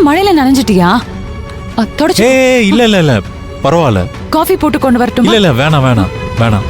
மழையில நனைஞ்சிட்டியா? தொடச்சு. இல்ல இல்ல இல்ல பரவாயில்ல. காஃபி போட்டு கொண்டு வரட்டுமா? இல்ல இல்ல வேணாம் வேணாம் வேணாம்.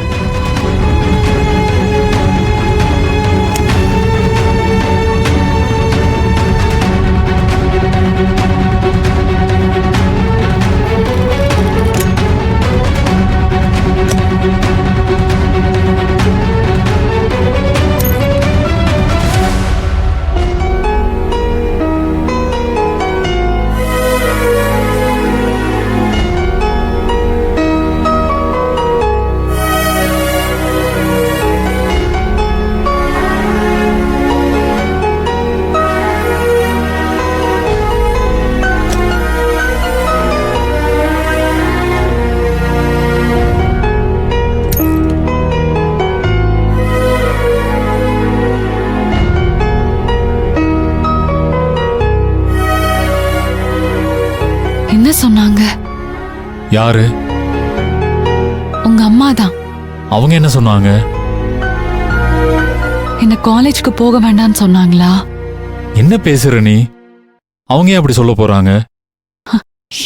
என்ன சொன்னாங்க? யாரு? உங்க அம்மா தான். அவங்க என்ன சொன்னாங்க? என்ன காலேஜ்க்கு போக வேண்டாம்னு சொன்னாங்களா? என்ன பேசுற நீ? அவங்க ஏன் அப்படி சொல்ல போறாங்க?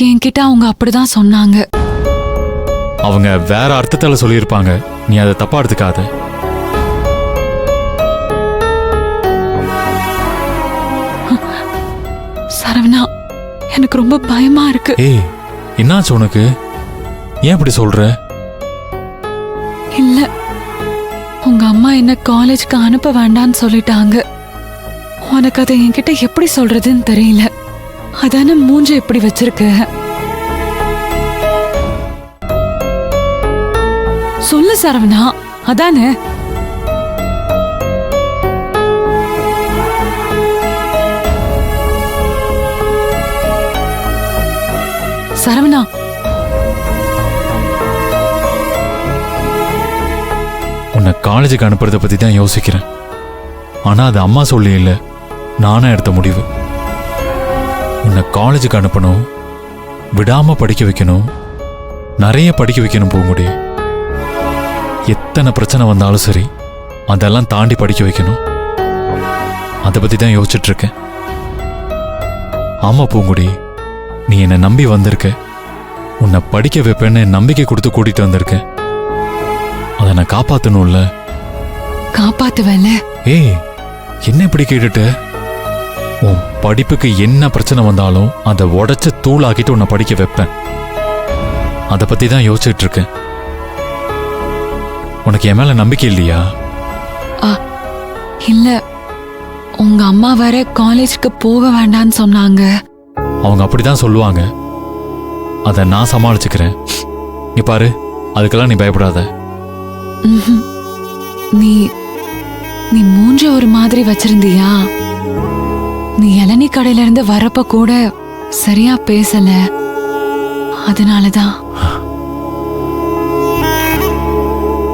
என்கிட்ட அவங்க அப்படிதான் சொன்னாங்க. அவங்க வேற அர்த்தத்தால சொல்லியிருப்பாங்க. நீ அதை தப்பா எடுத்துக்காத. சரவணா, எனக்கு ரொம்ப பயமா இருக்கு. என்னாச்சு உனக்கு? ஏன் இப்படி சொல்ற? இல்ல, உங்க அம்மா என்ன காலேஜ்க்கு அனுப்ப வேண்டாம்னு சொல்லிட்டாங்க. உனக்கு அதை என்கிட்ட எப்படி சொல்றதுன்னு தெரியல. அதான மூஞ்ச எப்படி வச்சிருக்க? சொல்லு சரவணா, அதானே? சரவணா, உன்னை காலேஜுக்கு அனுப்புறத பத்தி தான் யோசிக்கிறேன். ஆனா அது அம்மா சொல்லி இல்ல, நானே எடுத்த முடிவு. உன்னை காலேஜுக்கு அனுப்பணும், விடாம படிக்க வைக்கணும், நிறைய படிக்க வைக்கணும். பூங்குடி, எத்தனை பிரச்சனை வந்தாலும் சரி அதெல்லாம் தாண்டி படிக்க வைக்கணும். அதை பத்தி தான் யோசிச்சுட்டு இருக்கேன். ஆமா பூங்குடி, நீ என்னை நம்பி வந்திருக்க. உன்னை படிக்க வைப்பேன்னு நம்பிக்கை கொடுத்து கூட்டிட்டு வந்திருக்க. அதை நான் காப்பாத்தணும்ல. காப்பாத்துவேல? என்ன இப்படி கேட்டுட்டு? உன் படிப்புக்கு என்ன பிரச்சனை வந்தாலும் அதை உடைச்சு தூளாக்கிட்டு உன்னை படிக்க வைப்பேன். அதை பத்தி தான் யோசிச்சுட்டு இருக்கேன். உனக்கு என் மேல நம்பிக்கை இல்லையா? இல்ல, உங்க அம்மா வேற காலேஜ்க்கு போக வேண்டாம்னு சொன்னாங்க. அவங்க அப்படிதான் சொல்லுவாங்க. அதை நான் சமாளிச்சுக்கிறேன். நீ பாரு, அதுக்கெல்லாம் நீ பயப்படாத. நீ நீ மூஞ்ச ஒரு மாதிரி வச்சிருந்தியா? நீ இளநீ கடையில இருந்து வரப்ப கூட சரியா பேசல. அதனாலதான்.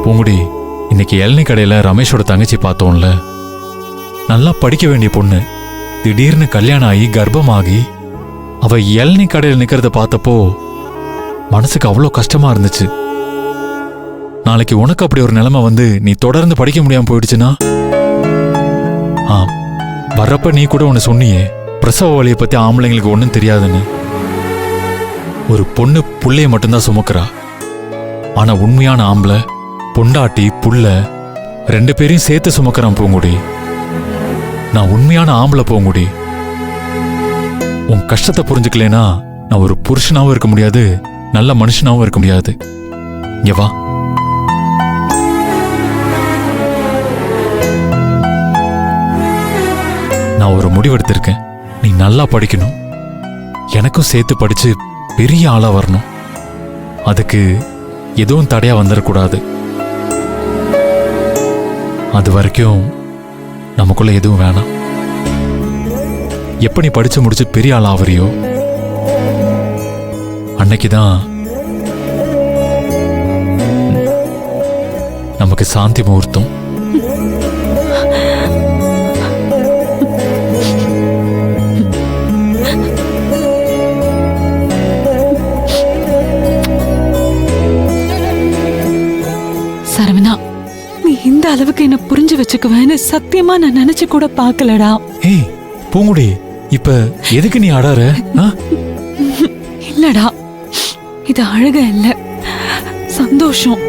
பூங்குடி, இன்னைக்கு இளநீ கடையில ரமேஷோட தங்கச்சி பார்த்தோம்ல. நல்லா படிக்க வேண்டிய பொண்ணு திடீர்னு கல்யாணம் ஆகி கர்ப்பமாகி அவ இளநீ கடையில் நிக்கிறத பார்த்தப்போ மனசுக்கு அவ்வளோ கஷ்டமா இருந்துச்சு. நாளைக்கு உனக்கு அப்படி ஒரு நிலைமை வந்து நீ தொடர்ந்து படிக்க முடியாம போயிடுச்சுன்னா? வர்றப்ப நீ கூட ஒன்னு சொன்னியே, பிரசவ வலியை பத்தி ஆம்பளைங்களுக்கு ஒன்றும் தெரியாதுன்னு. ஒரு பொண்ணு புள்ளைய மட்டும்தான் சுமக்கிறா. ஆனா உண்மையான ஆம்பளை பொண்டாட்டி புள்ள ரெண்டு பேரையும் சேர்த்து சுமக்கிறான். பூங்குடி, நான் உண்மையான ஆம்பளை. பூங்குடி, உன் கஷ்டத்தை புரிஞ்சுக்கலனா நான் ஒரு புருஷனாவும் இருக்க முடியாது, நல்ல மனுஷனாவும் இருக்க முடியாது. இங்க வா. நான் ஒரு முடிவெடுத்திருக்கேன். நீ நல்லா படிக்கணும், எனக்கும் சேர்த்து படிச்சு பெரிய ஆளா வரணும். அதுக்கு எதுவும் தடையா வந்துடக்கூடாது. அது வரைக்கும் நமக்குள்ள எதுவும் வேணாம். எப்ப நீ படிச்சு முடிச்சு பெரிய ஆள் ஆவறியோ அன்னைக்குதான் நமக்கு சாந்தி முகூர்த்தம். சரவணா, நீ இந்த அளவுக்கு என்ன புரிஞ்சு வச்சுக்குவேன்னு சத்தியமா நான் நினைச்சு கூட பாக்கலடா. பூங்குடி, இப்ப எதுக்கு நீ அழற? ஆ? இல்லடா, இது அழுக இல்ல, சந்தோஷம்.